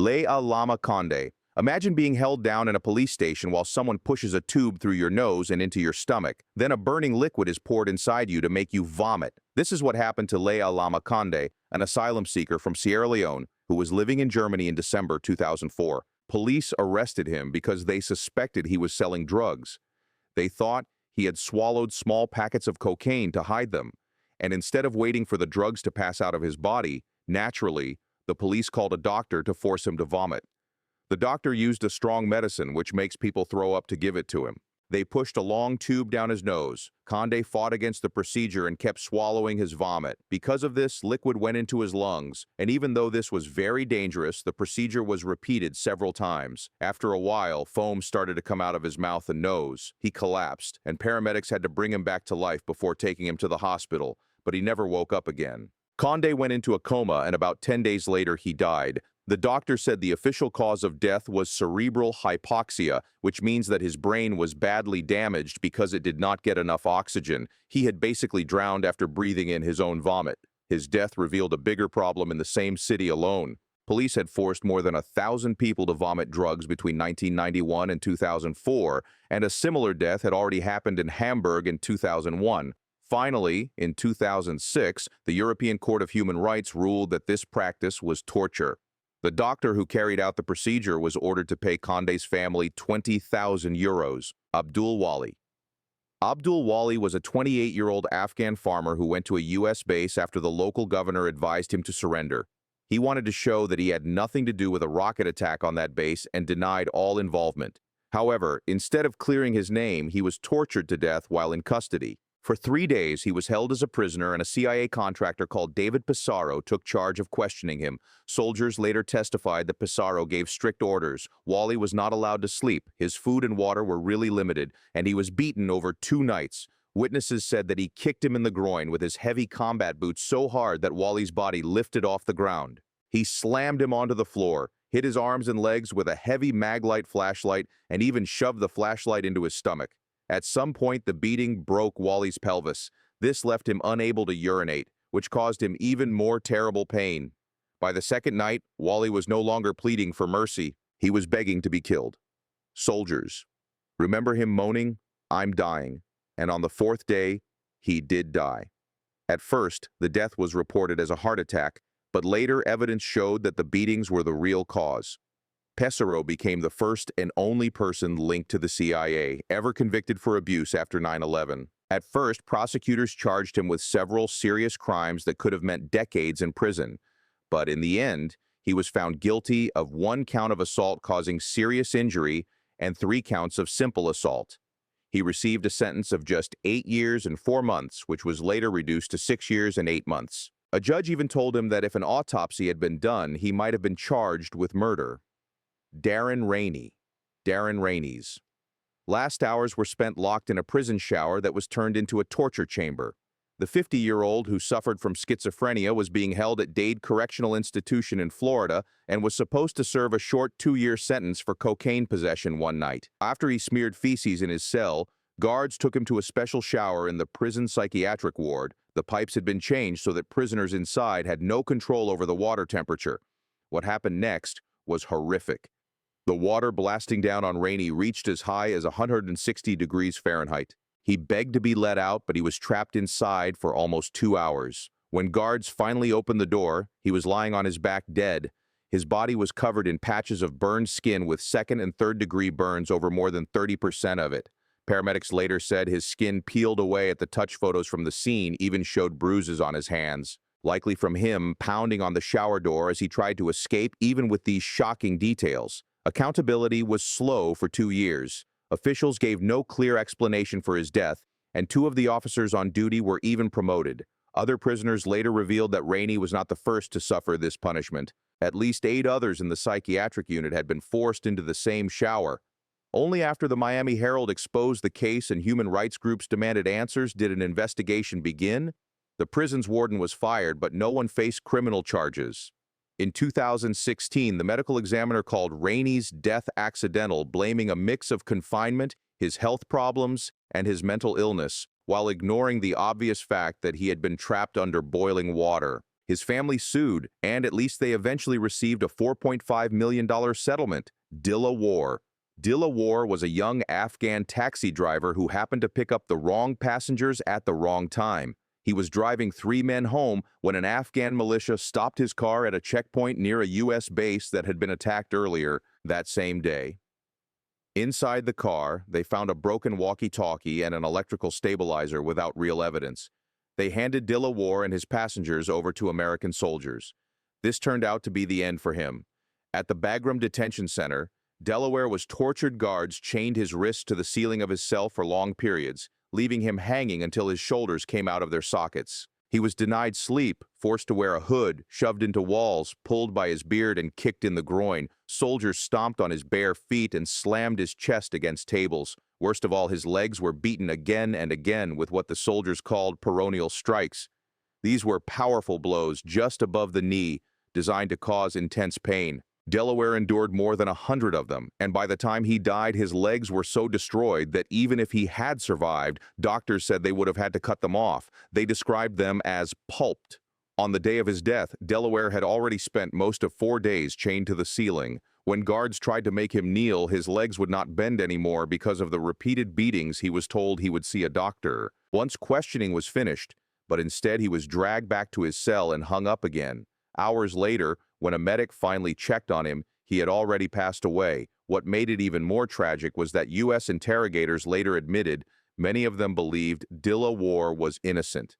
Le'a Lama Conde. Imagine being held down in a police station while someone pushes a tube through your nose and into your stomach. Then a burning liquid is poured inside you to make you vomit. This is what happened to Le'a Lama Conde, an asylum seeker from Sierra Leone who was living in Germany in December 2004. Police arrested him because they suspected he was selling drugs. They thought he had swallowed small packets of cocaine to hide them. And instead of waiting for the drugs to pass out of his body, naturally, the police called a doctor to force him to vomit. The doctor used a strong medicine which makes people throw up to give it to him. They pushed a long tube down his nose. Conde fought against the procedure and kept swallowing his vomit. Because of this, liquid went into his lungs, and even though this was very dangerous, the procedure was repeated several times. After a while, foam started to come out of his mouth and nose. He collapsed, and paramedics had to bring him back to life before taking him to the hospital, but he never woke up again. Conde went into a coma, and about 10 days later he died. The doctor said the official cause of death was cerebral hypoxia, which means that his brain was badly damaged because it did not get enough oxygen. He had basically drowned after breathing in his own vomit. His death revealed a bigger problem in the same city alone. Police had forced more than 1,000 people to vomit drugs between 1991 and 2004, and a similar death had already happened in Hamburg in 2001. Finally, in 2006, the European Court of Human Rights ruled that this practice was torture. The doctor who carried out the procedure was ordered to pay Conde's family 20,000 euros. Abdul Wali. Abdul Wali was a 28-year-old Afghan farmer who went to a U.S. base after the local governor advised him to surrender. He wanted to show that he had nothing to do with a rocket attack on that base and denied all involvement. However, instead of clearing his name, he was tortured to death while in custody. For 3 days, he was held as a prisoner, and a CIA contractor called David Pissarro took charge of questioning him. Soldiers later testified that Pissarro gave strict orders. Wally was not allowed to sleep. His food and water were really limited, and he was beaten over 2 nights. Witnesses said that he kicked him in the groin with his heavy combat boots so hard that Wally's body lifted off the ground. He slammed him onto the floor, hit his arms and legs with a heavy Maglite flashlight, and even shoved the flashlight into his stomach. At some point, the beating broke Wally's pelvis. This left him unable to urinate, which caused him even more terrible pain. By the second night, Wally was no longer pleading for mercy. He was begging to be killed. Soldiers. Remember him moaning, "I'm dying." And on the 4th day, he did die. At first, the death was reported as a heart attack, but later evidence showed that the beatings were the real cause. Pissarro became the first and only person linked to the CIA ever convicted for abuse after 9/11. At first, prosecutors charged him with several serious crimes that could have meant decades in prison. But in the end, he was found guilty of 1 count of assault causing serious injury and 3 counts of simple assault. He received a sentence of just 8 years and 4 months, which was later reduced to 6 years and 8 months. A judge even told him that if an autopsy had been done, he might have been charged with murder. Darren Rainey's. Last hours were spent locked in a prison shower that was turned into a torture chamber. The 50-year-old who suffered from schizophrenia was being held at Dade Correctional Institution in Florida and was supposed to serve a short 2-year sentence for cocaine possession one night. After he smeared feces in his cell, guards took him to a special shower in the prison psychiatric ward. The pipes had been changed so that prisoners inside had no control over the water temperature. What happened next was horrific. The water blasting down on Rainey reached as high as 160 degrees Fahrenheit. He begged to be let out, but he was trapped inside for almost 2 hours. When guards finally opened the door, he was lying on his back dead. His body was covered in patches of burned skin with 2nd and 3rd degree burns over more than 30% of it. Paramedics later said his skin peeled away at the touch photos from the scene even showed bruises on his hands, likely from him pounding on the shower door as he tried to escape even with these shocking details. Accountability was slow for 2 years. Officials gave no clear explanation for his death, and 2 of the officers on duty were even promoted. Other prisoners later revealed that Rainey was not the first to suffer this punishment. At least 8 others in the psychiatric unit had been forced into the same shower. Only after the Miami Herald exposed the case and human rights groups demanded answers did an investigation begin. The prison's warden was fired, but no one faced criminal charges. In 2016, the medical examiner called Rainey's death accidental, blaming a mix of confinement, his health problems, and his mental illness, while ignoring the obvious fact that he had been trapped under boiling water. His family sued, and at least they eventually received a $4.5 million settlement. Dilawar. Dilawar was a young Afghan taxi driver who happened to pick up the wrong passengers at the wrong time. He was driving 3 men home when an Afghan militia stopped his car at a checkpoint near a U.S. base that had been attacked earlier that same day. Inside the car, they found a broken walkie-talkie and an electrical stabilizer without real evidence. They handed Dilawar and his passengers over to American soldiers. This turned out to be the end for him. At the Bagram Detention Center, Delaware was tortured. Guards chained his wrists to the ceiling of his cell for long periods, leaving him hanging until his shoulders came out of their sockets. He was denied sleep, forced to wear a hood, shoved into walls, pulled by his beard and kicked in the groin. Soldiers stomped on his bare feet and slammed his chest against tables. Worst of all, his legs were beaten again and again with what the soldiers called peroneal strikes. These were powerful blows just above the knee, designed to cause intense pain. Delaware endured more than 100 of them, and by the time he died, his legs were so destroyed that even if he had survived, doctors said they would have had to cut them off. They described them as pulped. On the day of his death, Delaware had already spent most of 4 days chained to the ceiling. When guards tried to make him kneel, his legs would not bend anymore because of the repeated beatings. He was told he would see a doctor. Once questioning was finished, but instead he was dragged back to his cell and hung up again. Hours later, when a medic finally checked on him, he had already passed away. What made it even more tragic was that U.S. interrogators later admitted many of them believed Dilawar was innocent.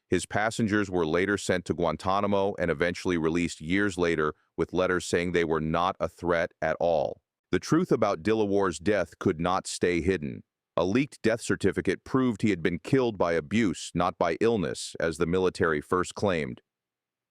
His passengers were later sent to Guantanamo and eventually released years later with letters saying they were not a threat at all. The truth about Dilawar's death could not stay hidden. A leaked death certificate proved he had been killed by abuse, not by illness, as the military first claimed.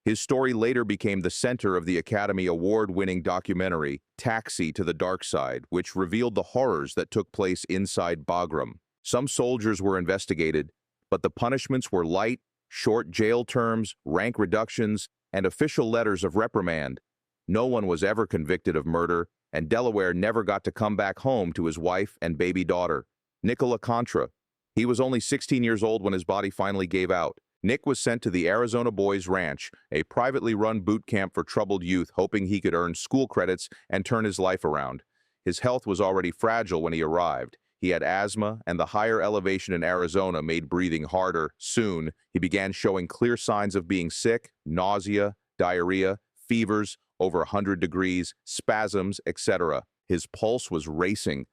His story later became the center of the Academy Award-winning documentary, Taxi to the Dark Side, which revealed the horrors that took place inside Bagram. Some soldiers were investigated, but the punishments were light, short jail terms, rank reductions, and official letters of reprimand. No one was ever convicted of murder, and Delaware never got to come back home to his wife and baby daughter. Nicola Contra. He was only 16 years old when his body finally gave out. Nick was sent to the Arizona Boys Ranch, a privately run boot camp for troubled youth, hoping he could earn school credits and turn his life around. His health was already fragile when he arrived. He had asthma, and the higher elevation in Arizona made breathing harder. Soon, he began showing clear signs of being sick: nausea, diarrhea, fevers over 100 degrees, spasms, etc. His pulse was racing.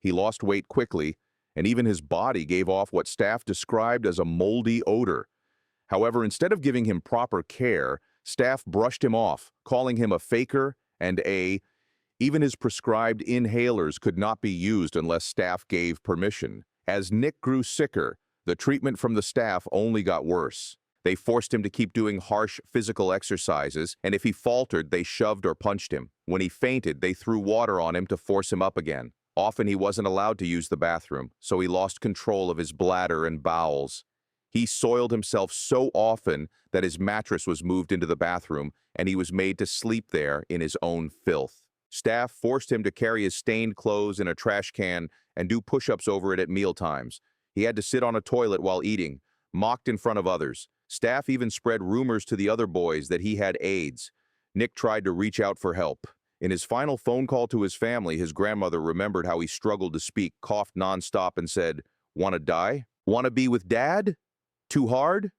He lost weight quickly, and even his body gave off what staff described as a moldy odor. However, instead of giving him proper care, staff brushed him off, calling him a faker and even his prescribed inhalers could not be used unless staff gave permission. As Nick grew sicker, the treatment from the staff only got worse. They forced him to keep doing harsh physical exercises, and if he faltered, they shoved or punched him. When he fainted, they threw water on him to force him up again. Often he wasn't allowed to use the bathroom, so he lost control of his bladder and bowels. He soiled himself so often that his mattress was moved into the bathroom, and he was made to sleep there in his own filth. Staff forced him to carry his stained clothes in a trash can and do push-ups over it at mealtimes. He had to sit on a toilet while eating, mocked in front of others. Staff even spread rumors to the other boys that he had AIDS. Nick tried to reach out for help. In his final phone call to his family, his grandmother remembered how he struggled to speak, coughed nonstop, and said, "Wanna die? Wanna be with Dad? Too hard?"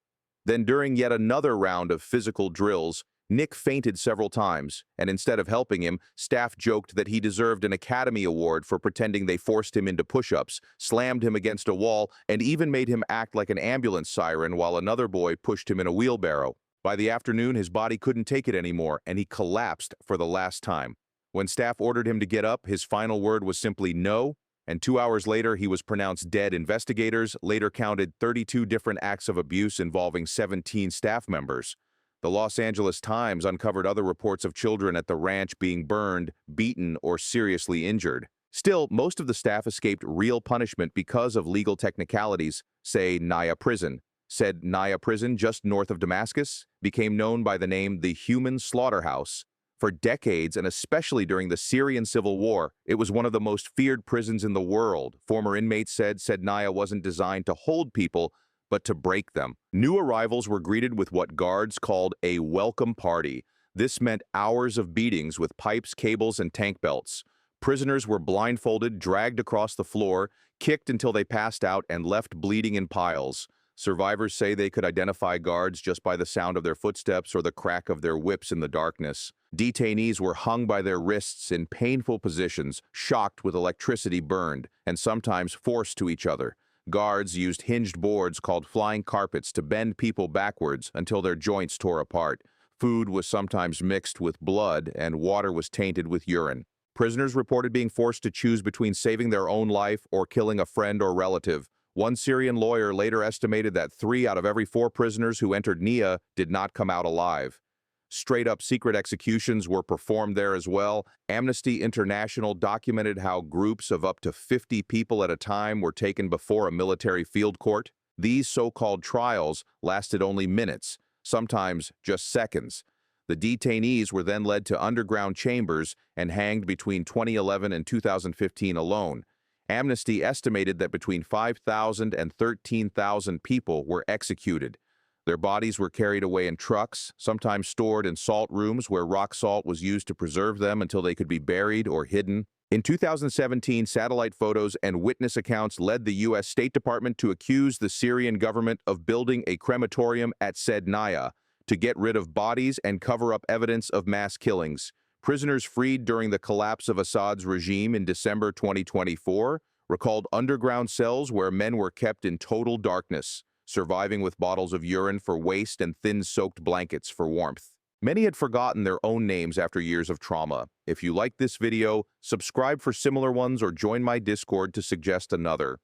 Then during yet another round of physical drills, Nick fainted several times, and instead of helping him, staff joked that he deserved an Academy Award for pretending they forced him into push-ups, slammed him against a wall, and even made him act like an ambulance siren while another boy pushed him in a wheelbarrow. By the afternoon, his body couldn't take it anymore, and he collapsed for the last time. When staff ordered him to get up, his final word was simply no, and 2 hours later, he was pronounced dead. Investigators later counted 32 different acts of abuse involving 17 staff members. The Los Angeles Times uncovered other reports of children at the ranch being burned, beaten, or seriously injured. Still, most of the staff escaped real punishment because of legal technicalities. Say Naya Prison. Said Naya Prison, just north of Damascus, became known by the name the Human Slaughterhouse. For decades, and especially during the Syrian Civil War, it was one of the most feared prisons in the world. Former inmates said Naya wasn't designed to hold people, but to break them. New arrivals were greeted with what guards called a welcome party. This meant hours of beatings with pipes, cables, and tank belts. Prisoners were blindfolded, dragged across the floor, kicked until they passed out, and left bleeding in piles. Survivors say they could identify guards just by the sound of their footsteps or the crack of their whips in the darkness. Detainees were hung by their wrists in painful positions, shocked with electricity burned, and sometimes forced to each other. Guards used hinged boards called flying carpets to bend people backwards until their joints tore apart. Food was sometimes mixed with blood, and water was tainted with urine. Prisoners reported being forced to choose between saving their own life or killing a friend or relative. One Syrian lawyer later estimated that 3 out of every 4 prisoners who entered Nia did not come out alive. Straight-up secret executions were performed there as well. Amnesty International documented how groups of up to 50 people at a time were taken before a military field court. These so-called trials lasted only minutes, sometimes just seconds. The detainees were then led to underground chambers and hanged between 2011 and 2015 alone. Amnesty estimated that between 5,000 and 13,000 people were executed. Their bodies were carried away in trucks, sometimes stored in salt rooms where rock salt was used to preserve them until they could be buried or hidden. In 2017, satellite photos and witness accounts led the U.S. State Department to accuse the Syrian government of building a crematorium at Sednaya to get rid of bodies and cover up evidence of mass killings. Prisoners freed during the collapse of Assad's regime in December 2024 recalled underground cells where men were kept in total darkness, surviving with bottles of urine for waste and thin-soaked blankets for warmth. Many had forgotten their own names after years of trauma. If you like this video, subscribe for similar ones or join my Discord to suggest another.